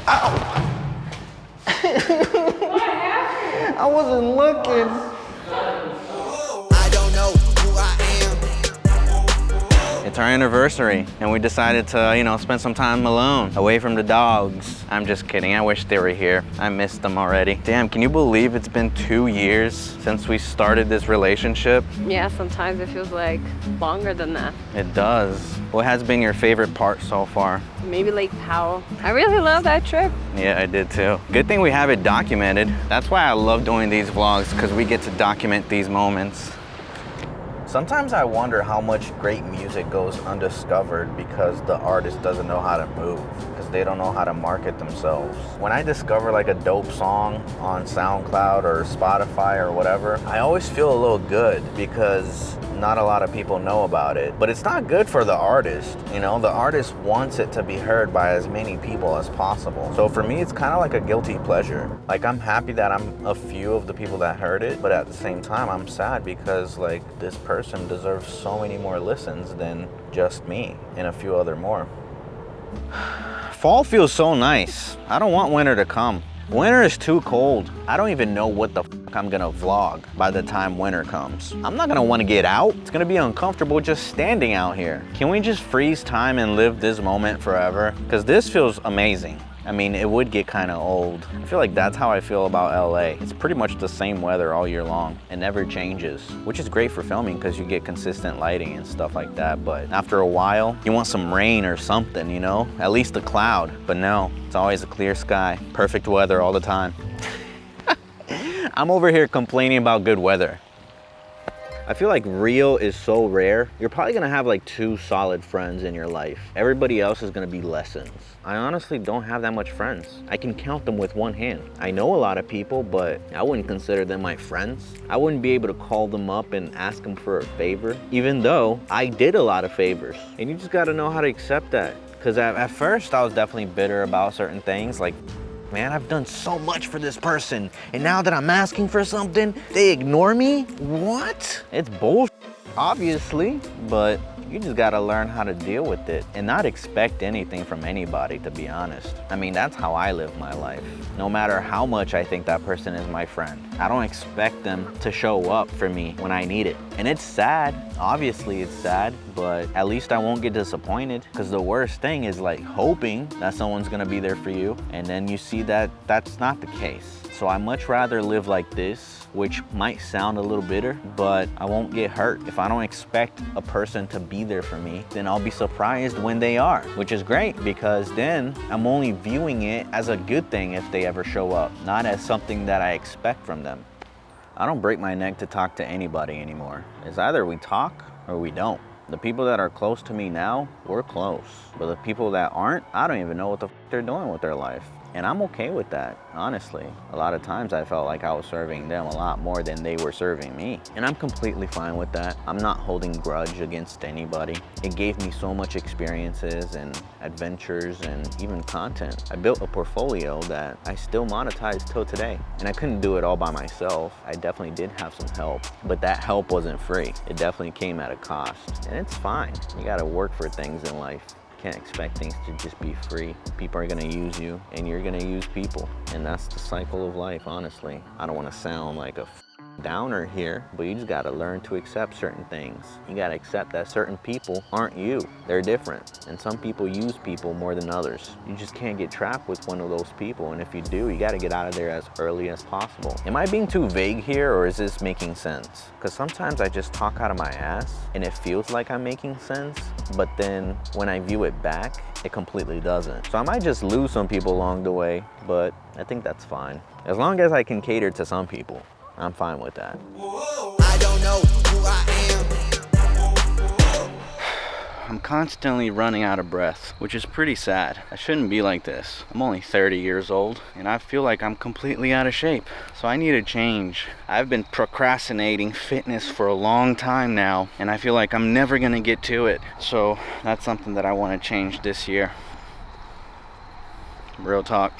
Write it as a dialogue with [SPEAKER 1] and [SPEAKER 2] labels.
[SPEAKER 1] Ow!
[SPEAKER 2] What happened?
[SPEAKER 1] I wasn't looking.
[SPEAKER 3] I don't know who I am.
[SPEAKER 1] It's our anniversary, and we decided to, spend some time alone, away from the dogs. I'm just kidding. I wish they were here. I missed them already. Damn, can you believe it's been 2 years since we started this relationship?
[SPEAKER 2] Yeah, sometimes it feels like longer than that.
[SPEAKER 1] It does. What has been your favorite part so far?
[SPEAKER 2] Maybe Lake Powell. I really love that trip.
[SPEAKER 1] Yeah, I did too. Good thing we have it documented. That's why I love doing these vlogs, because we get to document these moments. Sometimes I wonder how much great music goes undiscovered because the artist doesn't know how to move, because they don't know how to market themselves. When I discover like a dope song on SoundCloud or Spotify or whatever, I always feel a little good because not a lot of people know about it. But it's not good for the artist. The artist wants it to be heard by as many people as possible. So for me, it's kind of like a guilty pleasure. Like, I'm happy that I'm a few of the people that heard it, but at the same time, I'm sad because like this person deserves so many more listens than just me and a few other more. Fall feels so nice. I don't want winter to come. Winter is too cold. I don't even know what the fuck I'm gonna vlog by the time winter comes. I'm not gonna wanna get out. It's gonna be uncomfortable just standing out here. Can we just freeze time and live this moment forever? Because this feels amazing. I mean, it would get kind of old. I feel like that's how I feel about LA. It's pretty much the same weather all year long. It never changes, which is great for filming because you get consistent lighting and stuff like that. But after a while, you want some rain or something, At least a cloud. But no, it's always a clear sky. Perfect weather all the time. I'm over here complaining about good weather. I feel like real is so rare. You're probably gonna have like 2 solid friends in your life. Everybody else is gonna be lessons. I honestly don't have that much friends. I can count them with one hand. I know a lot of people, but I wouldn't consider them my friends. I wouldn't be able to call them up and ask them for a favor, even though I did a lot of favors. And you just gotta know how to accept that. Because at first, I was definitely bitter about certain things, like, man, I've done so much for this person, and now that I'm asking for something, they ignore me? What? It's bullshit, obviously, but you just gotta learn how to deal with it and not expect anything from anybody, to be honest. I mean, that's how I live my life. No matter how much I think that person is my friend, I don't expect them to show up for me when I need it. And it's sad, obviously it's sad, but at least I won't get disappointed, because the worst thing is like hoping that someone's gonna be there for you, and then you see that that's not the case. So I much rather live like this, which might sound a little bitter, but I won't get hurt. If I don't expect a person to be there for me, then I'll be surprised when they are, which is great, because then I'm only viewing it as a good thing if they ever show up, not as something that I expect from them. I don't break my neck to talk to anybody anymore. It's either we talk or we don't. The people that are close to me now, we're close. But the people that aren't, I don't even know what the f they're doing with their life. And I'm okay with that, honestly. A lot of times I felt like I was serving them a lot more than they were serving me. And I'm completely fine with that. I'm not holding grudge against anybody. It gave me so much experiences and adventures and even content. I built a portfolio that I still monetize till today. And I couldn't do it all by myself. I definitely did have some help, but that help wasn't free. It definitely came at a cost. And it's fine. You gotta work for things in life. Can't expect things to just be free. People are gonna use you and you're gonna use people. And that's the cycle of life, honestly. I don't wanna sound like a downer here, but you just gotta learn to accept certain things. You gotta accept that certain people aren't you. They're different. And some people use people more than others. You just can't get trapped with one of those people. And if you do, you gotta get out of there as early as possible. Am I being too vague here, or is this making sense? Because sometimes I just talk out of my ass and it feels like I'm making sense, but then when I view it back, it completely doesn't. So I might just lose some people along the way, but I think that's fine. As long as I can cater to some people, I'm fine with that.
[SPEAKER 3] I don't know who I am.
[SPEAKER 1] I'm constantly running out of breath, which is pretty sad. I shouldn't be like this. I'm only 30 years old, and I feel like I'm completely out of shape. So I need a change. I've been procrastinating fitness for a long time now, and I feel like I'm never gonna get to it. So that's something that I want to change this year. Real talk.